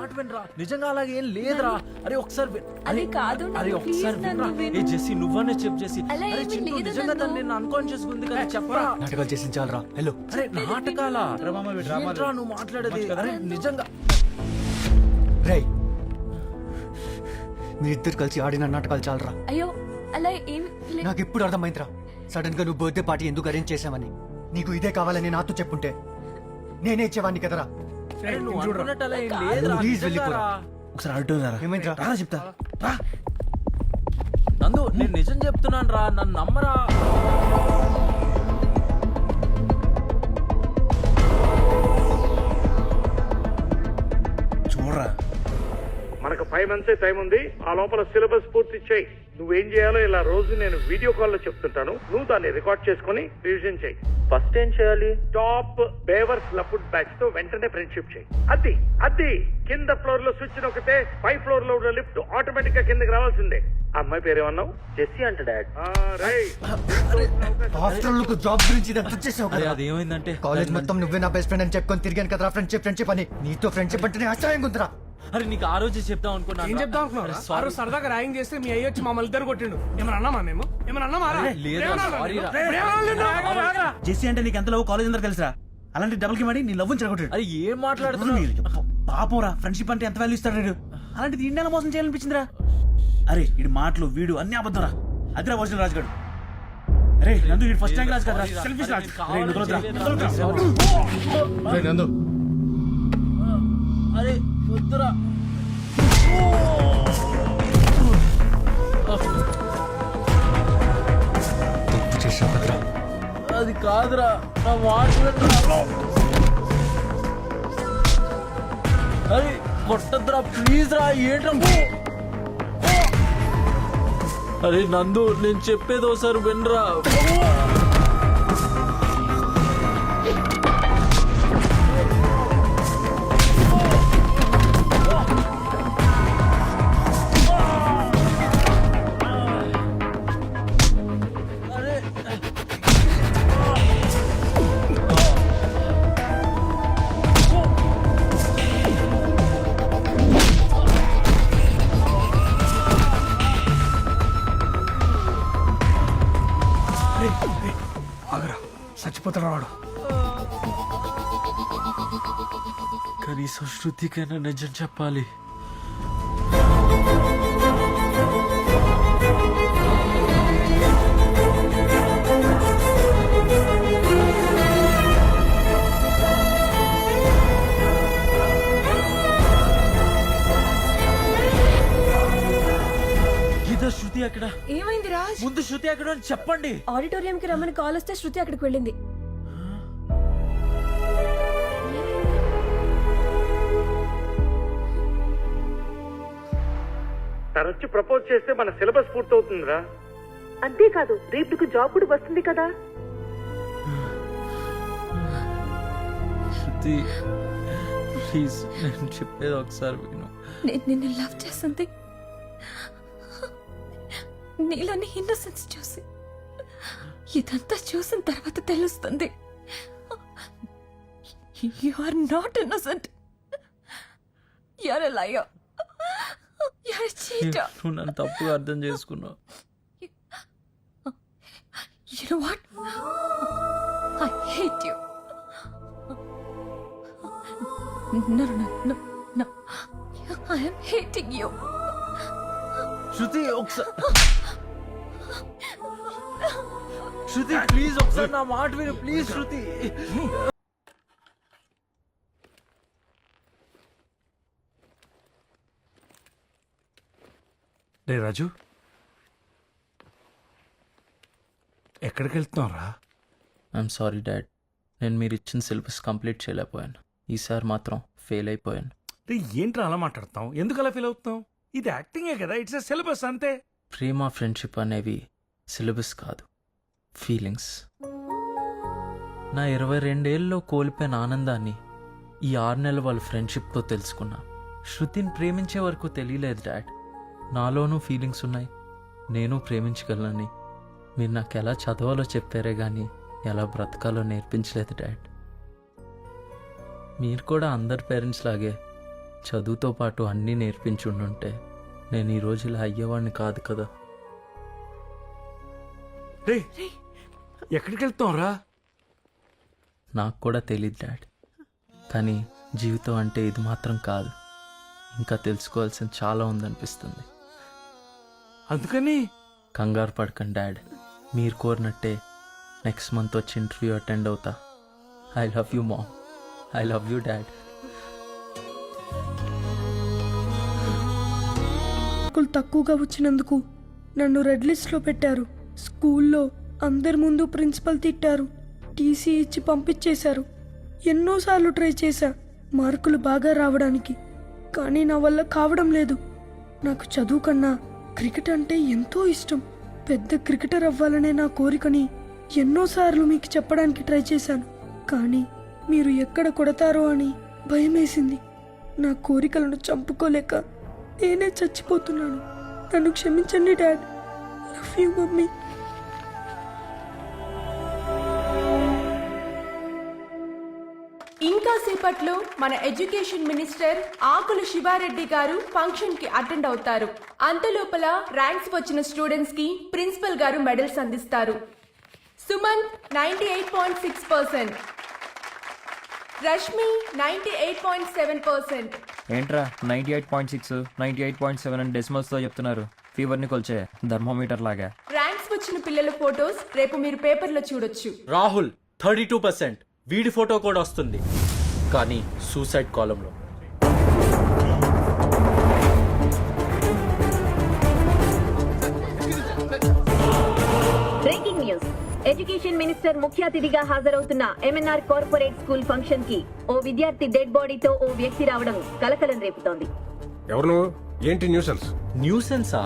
మాట వినరా, నిజంగా అలాగే ఏం లేదురా. అరే ఒకసారి అది కాదు అరే ఒకసారి వినరా. ఏ జెస్సీ నువ్వనే చెప్పు జెస్సీ. అలా అరే ఏమీ చింటూ లేదు నిజంగా నందు. నేను అన్కాన్షియస్ ఉంది కదా చెప్పరా. నాటకాలు చేసి చాలరా. హలో అరే నాటకాలా ఏంట్రా నువ్వు మాట్లాడేది? అరే నిజంగా రేయ్, మీరిద్దరు కలిసి ఆడిన నాటకాలు చాలరా. అయ్యో అలా ఏం నాకు ఇప్పుడు అర్థమైందిరా సడన్ గా నువ్వు బర్త్డే పార్టీ ఎందుకు అరేంజ్ చేసామని. నీకు ఇదే కావాలని నాతో చెప్పుంటే నేనే ఇచ్చేవాడిని కదరా. అరే నువ్వు అనుకున్నట్టు అలా ఏం లేదురా. ప్లీజ్ వెళ్ళిపోరా. ఒకసారి అడుగుతారా ఏమైందిరా? రా చెప్తా రా. నందు నేను నిజం చెప్తున్నాను రా, నన్ను నమ్మరా. చూడరా, మనకు 5 months టైం ఉంది. ఆ లోపల సిలబస్ పూర్తి చేయి. నువ్వేం చేయాలో ఇలా రోజు నేను వీడియో కాల్ లో చెప్తుంటాను. నువ్వు దాన్ని రికార్డ్ చేసుకుని రివిజన్ చేయి. ఫస్ట్ ఏం చేయాలి? టాప్ బేవర్స్ లఫుడ్ బ్యాచ్ తో వెంటనే ఫ్రెండ్షిప్ చేయి. అది కింద ఫ్లోర్ లో స్విచ్ నొక్కితే 5th floor లో ఉన్న లిఫ్ట్ ఆటోమేటిక్ గా కిందకి రావాల్సిందే. అమ్మాయి పేరేమన్నావు? జెస్సీ అంట డాడ్. హాస్టల్ జాబ్ గురించి ఇదంతా చేసావు అరే కదా. అది ఏమైందంటే కాలేజ్ మొత్తం నువ్వే నా బెస్ట్ ఫ్రెండ్ అని చెప్పుకొని తిరిగాను కదరా. ఫ్రెండ్షిప్ అని నీతో ఫ్రెండ్షిప్ అంటేనే ఆశ్చర్యంగా ఉందిరా. అరే నీకు ఆ రోజే చెప్దాం అనుకున్నాను. ఏం చెప్దాం అనుకున్నావు? ఆ రోజు సరదాగా ర్యాగింగ్ చేస్తే మీ అయ్యి వచ్చి మమ్మల్ని ఇద్దరు కొట్టిండు. ఏమన్నా అన్నామా మేము? ఏమన్నా అన్నామా? జెస్సీ అంటే నీకు ఎంత లవ్ కాలేజ్ అందరూ తెలుసా? అలాంటి డబుల్ కి మరి నీ లవ్ చెడగొట్టాడు. అరే ఏం మాట్లాడుతున్నావు? పాపం రా, ఫ్రెండ్షిప్ అంటే ఎంత వాల్యూ ఇస్తాడు వీడు. అలాంటిది ఇండియాలో మోసం చేయాలనిపించిందిరా. అరే వీడి మాటలు వీడు అన్ని అబద్ధం రా. అదిరా వచ్చిన రాజుగాడు. అరే నందు వీడు ఫస్ట్ ర్యాంక్ రాజు కదా, సెల్ఫిష్ రాజు. అరే నువ్వు నందు అరే వద్దురా. తప్పు చేసావు కదరా. అది కాదురా, నా మాట వినరా. అరే కొట్టద్దురా ప్లీజ్ రా. ఏంట్రా? అరే నందు నేను చెప్పేది ఒకసారి వినరా. చచ్చిపోతాడు వాడు. కనీసం శృతికైనా నిజం చెప్పాలి. ఇదా శృతి అక్కడ? ఏమైంది రాజ్? ముందు శృతి అక్కడ అని చెప్పండి. ఆడిటోరియం కి రమ్మని కాల్ వస్తే శృతి అక్కడికి వెళ్ళింది. తనొచ్చి ప్రపోజ్ చేస్తే మన సిలబస్ పూర్తవుతుందిరా. అంతేకాదు రేపు జాబ్ కూడా వస్తుంది కదా. శృతి ప్లీజ్ నేను చెప్పేది ఒకసారి విను. నేను నిన్ను లవ్ చేస్తుంది నీలోని ఇన్నోసెన్స్ చూసి. ఇదంతా చూసిన తర్వాత తెలుస్తుంది you are not innocent. You are a liar. You are a cheater. నువ్వు నన్ను తప్పుగా అర్థం చేసుకున్నావు. You know what? I hate you. No. I am hating you. శృతి ఒకసారి శృతి ప్లీజ్ ఒకసారి నా మాట విను ప్లీజ్ శృతి. రే రాజు, ఎక్కడికి వెళ్తున్నావురా? ఐఎమ్ సారీ డాడ్, నేను మీరు ఇచ్చిన సిలబస్ కంప్లీట్ చేయలేకపోయాను. ఈసారి మాత్రం ఫెయిల్ అయిపోయాను. రే ఏంట్రా అలా మాట్లాడతావు? ఎందుకు అలా ఫీల్ అవుతున్నావు? ఇది యాక్టింగే కదా, ఇట్స్ ఎ సిలబస్ అంతే. ప్రేమ ఫ్రెండ్షిప్ అనేవి సిలబస్ కాదు, ఫీలింగ్స్. నా 22 ఏళ్ళలో కోల్పోయిన ఆనందాన్ని ఈ 6 నెలల వాళ్ళ ఫ్రెండ్షిప్తో తెలుసుకున్నా. శృతిని ప్రేమించే వరకు తెలియలేదు డాడ్, నాలోనూ ఫీలింగ్స్ ఉన్నాయి, నేను ప్రేమించగలనని. మీరు నాకు ఎలా చదవాలో చెప్పారే కానీ ఎలా బ్రతకాలో నేర్పించలేదు డాడ్. మీరు కూడా అందరి పేరెంట్స్ లాగే చదువుతో పాటు అన్నీ నేర్పించుండుంటే నేను ఈ రోజు ఇలా అయ్యేవాడిని కాదు కదా. రే ఎక్కడికి వెళ్తాం రా? నాకు కూడా తెలియదు డాడ్, కానీ జీవితం అంటే ఇది మాత్రం కాదు. ఇంకా తెలుసుకోవాల్సింది చాలా ఉందనిపిస్తుంది. అందుకని కంగారు పడకండి డాడ్, మీరు కోరినట్టే నెక్స్ట్ మంత్ వచ్చి ఇంటర్వ్యూ అటెండ్ అవుతా. I love you mom, I love you dad. మార్కులు తక్కువగా వచ్చినందుకు నన్ను రెడ్ లిస్ట్లో పెట్టారు. స్కూల్లో అందరి ముందు ప్రిన్సిపల్ తిట్టారు. టీసీ ఇచ్చి పంపించేశారు. ఎన్నోసార్లు ట్రై చేశా మార్కులు బాగా రావడానికి, కానీ నా వల్ల కావడం లేదు. నాకు చదువు కన్నా క్రికెట్ అంటే ఎంతో ఇష్టం. పెద్ద క్రికెటర్ అవ్వాలనే నా కోరికని ఎన్నోసార్లు మీకు చెప్పడానికి ట్రై చేశాను, కానీ మీరు ఎక్కడ కొడతారో అని భయమేసింది. నా కోరికలను చంపుకోలేక నేనే చచ్చిపోతున్నాను. నన్ను క్షమించండి డాడ్. Love you mummy. ఇంకా సేపట్లో మన ఎడ్యుకేషన్ మినిస్టర్ ఆకుల శివారెడ్డి గారు ఫంక్షన్ కి అటెండ్ అవుతారు. అంతలోపల ర్యాంక్స్ వచ్చిన స్టూడెంట్స్ కి ప్రిన్సిపల్ గారు మెడల్స్ అందిస్తారు. సుమంత్ 98.6%, రష్మి 98.7%. ఏంట్రా 98.6 98.7 అని డెసిమల్స్తో చెప్తున్నారు? ఫీవర్ని కొల్చే థర్మోమీటర్ లాగా. ర్యాంక్స్ వచ్చిన పిల్లల ఫోటోస్ రేపు మీరు పేపర్లో చూడొచ్చు. రాహుల్ 32%, వీడి ఫోటో కూడా వస్తుంది, కానీ సూసైడ్ కాలంలో. Breaking news. ఎడ్యుకేషన్ మినిస్టర్ ముఖ్య అతిథిగా హాజరవుతున్న ఎంఎన్ఆర్ కార్పొరేట్ స్కూల్ ఫంక్షన్ కి ఓ విద్యార్థి డెడ్ బాడీతో ఓ వ్యక్తి రావడం కలకలం రేపుతోంది. ఎవరు నువ్వు? ఏంటి న్యూసెన్స్? న్యూసెన్సా?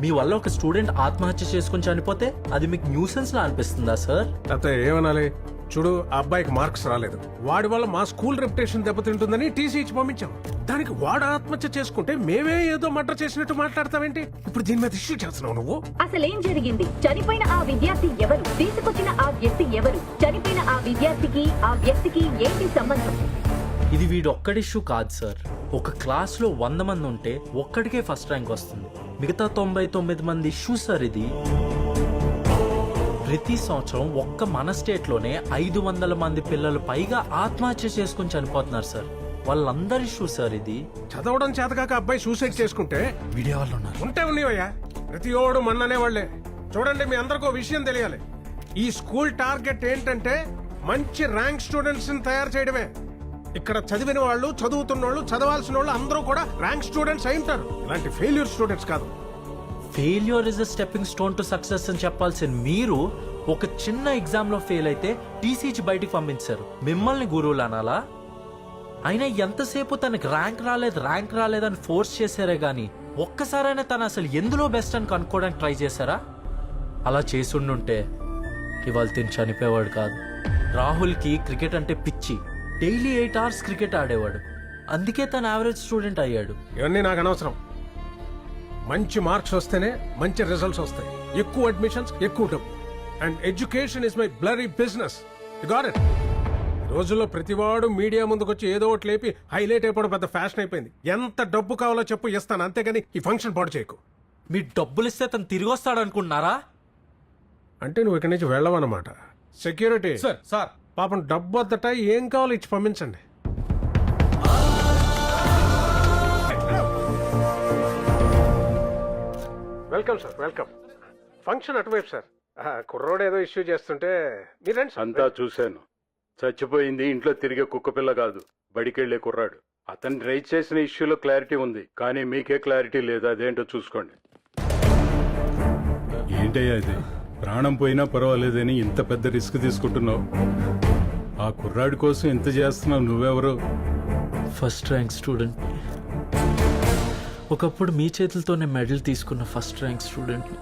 మీ వల్ల ఒక స్టూడెంట్ ఆత్మహత్య చేసుకుని చనిపోతే అది మీకు న్యూసెన్స్ లా అనిపిస్తుందా సార్? అయితే ఏమనాలి? చూడు, ఆ అబ్బాయికి మార్క్స్ రాలేదు, వాడి వల్ల మా స్కూల్ రెప్యుటేషన్ దెబ్బతింటుందని టీసీ ఇచ్చి పంపించాం. దానికి వాడు ఆత్మహత్య చేసుకుంటే మేమే ఏదో మర్డర్ చేసినట్టు మాట్లాడతావేంటి? ఇప్పుడు దీని మీద ఇష్యూ చేస్తున్నావు నువ్వు. అసలేం జరిగింది? చనిపోయిన ఆ విద్యార్థి ఎవరు? తీసుకొచ్చిన ఆ వ్యక్తి ఎవరు? చనిపోయిన ఆ విద్యార్థికి ఆ వ్యక్తికి ఏంటి సంబంధం? ఇది వీడు ఒక్కడి ఇష్యూ కాదు సార్. ఒక క్లాస్లో 100 మంది ఉంటే ఒక్కడికే ఫస్ట్ ర్యాంక్ వస్తుంది. మిగతా 99 మంది ఇష్యూ సార్ ఇది. ప్రతి సంవత్సరం ఒక్క మన స్టేట్లోనే 500 మంది పిల్లలు పైగా ఆత్మహత్య చేసుకుని చనిపోతున్నారు సార్. వాళ్ళందరి ఇష్యూ సార్ ఇది. చదవడం చేతకాక అబ్బాయి సూసైడ్ చేసుకుంటే వీడియో వాళ్ళు ఉన్నారు. ఉంటే ఉన్నవయ్యా, ప్రతి ఓడు మన్ననే వాళ్లే. చూడండి, మీ అందరికీ ఓ విషయం తెలియాలి. ఈ స్కూల్ టార్గెట్ ఏంటంటే మంచి ర్యాంక్ స్టూడెంట్స్ ని తయారు చేయడమే. ఇక్కడ చదివిన వాళ్ళు, చదువుతున్న వాళ్ళు, చదవాల్సిన వాళ్ళు అందరూ కూడా ర్యాంక్ స్టూడెంట్స్ అయి ఉంటారు. ఇలాంటి ఫెయిల్యూర్ స్టూడెంట్స్ కాదు. Failure is a stepping stone to success అని చెప్పాల్సిన మీరు ఒక చిన్న ఎగ్జామ్ లో ఫెయిల్ అయితే టీసీచి బయటికి పంపించారు. మిమ్మల్ని గురువులు అనాలా? అయినా ఎంతసేపు తనకి ర్యాంక్ రాలేదని ఫోర్స్ చేశారే గానీ ఒక్కసారైనా తను అసలు ఎందులో బెస్ట్ అని కనుక్కోవడానికి ట్రై చేశారా? అలా చేసుండుంటే ఇవాళ తిని చనిపోయేవాడు కాదు. రాహుల్కి క్రికెట్ అంటే పిచ్చి. డైలీ 8 hours క్రికెట్ ఆడేవాడు. అందుకే తను యావరేజ్ స్టూడెంట్ అయ్యాడు. ఇవన్నీ నాకు అనవసరం. మంచి మార్క్స్ వస్తేనే మంచి రిజల్ట్స్ వస్తాయి. ఎక్కువ అడ్మిషన్స్, ఎక్కువ డబ్బు. And education is my bloody business. You got it? రోజుల్లో ప్రతివాడు మీడియా ముందుకొచ్చి ఏదో ఒకటి లేపి హైలైట్ అయిపోవడం పెద్ద ఫ్యాషన్ అయిపోయింది. ఎంత డబ్బు కావాలో చెప్పు, ఇస్తాను, అంతేగాని ఈ ఫంక్షన్ పాడు చేయకు. మీరు డబ్బులు ఇస్తే తను తిరిగి వస్తాడు అనుకుంటున్నారా? అంటే నువ్వు ఇక్కడి నుంచి వెళ్ళవన్నమాట. సెక్యూరిటీ సార్ పాపం డబ్బు వద్దట, ఏం కావాలో ఇచ్చి పంపించండి. Welcome sir, welcome. ఫంక్షన్ అటువైపు సార్. కుర్రోడు ఏదో ఇష్యూ చేస్తుంటే మీరండి. అంతా చూశాను. చచ్చిపోయింది ఇంట్లో తిరిగే కుక్కపిల్ల కాదు, బడికెళ్లే కుర్రాడు. అతను రైజ్ చేసిన ఇష్యూలో క్లారిటీ ఉంది, కానీ మీకే క్లారిటీ లేదు. అదేంటో చూసుకోండి. ఏంటయ్యా ఇది? ప్రాణం పోయినా పర్వాలేదని ఇంత పెద్ద రిస్క్ తీసుకుంటున్నావు. ఆ కుర్రాడి కోసం ఎంత చేస్తున్నావు? నువ్వెవరు? First rank student. ఒకప్పుడు మీ చేతులతోనే మెడల్ తీసుకున్న ఫస్ట్ ర్యాంక్ స్టూడెంట్ని.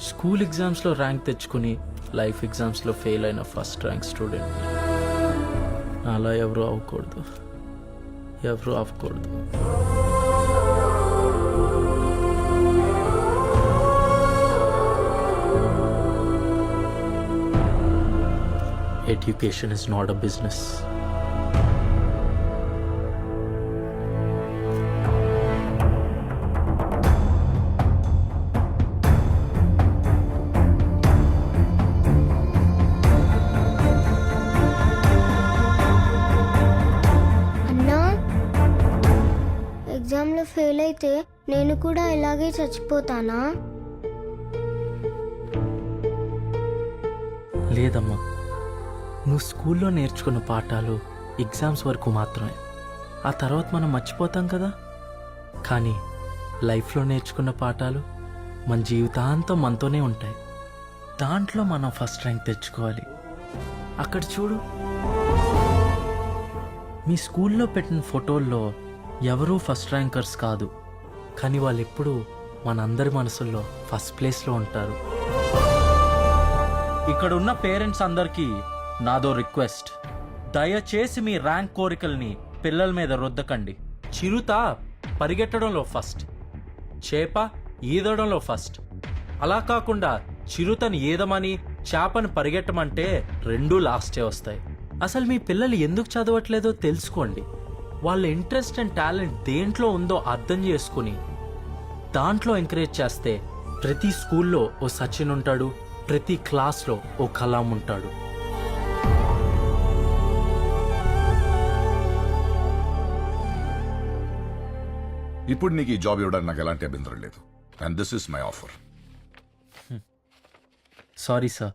స్కూల్ ఎగ్జామ్స్లో ర్యాంక్ తెచ్చుకుని లైఫ్ ఎగ్జామ్స్లో ఫెయిల్ అయిన ఫస్ట్ ర్యాంక్ స్టూడెంట్ని. అలా ఎవరు అవ్వకూడదు. Education is not a business. పరీక్షలో ఫెయిల్ అయితే నేను కూడా ఇలాగే చచ్చిపోతానా? లేదమ్మా, నువ్వు స్కూల్లో నేర్చుకున్న పాఠాలు ఎగ్జామ్స్ వరకు మాత్రమే. ఆ తర్వాత మనం మర్చిపోతాం కదా. కానీ లైఫ్లో నేర్చుకున్న పాఠాలు మన జీవితాంతం మనతోనే ఉంటాయి. దాంట్లో మనం ఫస్ట్ ర్యాంక్ తెచ్చుకోవాలి. అక్కడ చూడు, మీ స్కూల్లో పెట్టిన ఫోటోల్లో ఎవరూ ఫస్ట్ ర్యాంకర్స్ కాదు, కానీ వాళ్ళు ఎప్పుడూ మనందరి మనసుల్లో ఫస్ట్ ప్లేస్లో ఉంటారు. ఇక్కడ ఉన్న పేరెంట్స్ అందరికీ నాదో రిక్వెస్ట్, దయచేసి మీ ర్యాంక్ కోరికల్ని పిల్లల మీద రుద్దకండి. చిరుత పరిగెట్టడంలో ఫస్ట్, చేప ఈదడంలో ఫస్ట్. అలా కాకుండా చిరుతని ఈదమని చేపని పరిగెట్టమంటే రెండూ లాస్టే వస్తాయి. అసలు మీ పిల్లలు ఎందుకు చదవట్లేదో తెలుసుకోండి. వాళ్ళ ఇంట్రెస్ట్ అండ్ టాలెంట్ దేంట్లో ఉందో అర్థం చేసుకుని దాంట్లో ఎంకరేజ్ చేస్తే ప్రతి స్కూల్లో ఓ సచిన్ ఉంటాడు, ప్రతి క్లాస్లో ఓ కలాం ఉంటాడు. ఇప్పుడు నీకు ఈ జాబ్ ఇవ్వడానికి నాకు ఎలాంటి అభ్యంతరం లేదు. And this is my offer. Sorry sir,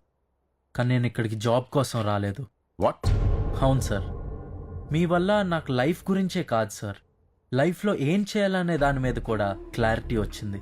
కానీ నేను ఇక్కడికి జాబ్ కోసం రాలేదు. వాట్? అవును సార్, మీ వల్ల నాకు లైఫ్ గురించే కాదు సార్, లైఫ్లో ఏం చేయాలనే దాని మీద కూడా క్లారిటీ వచ్చింది.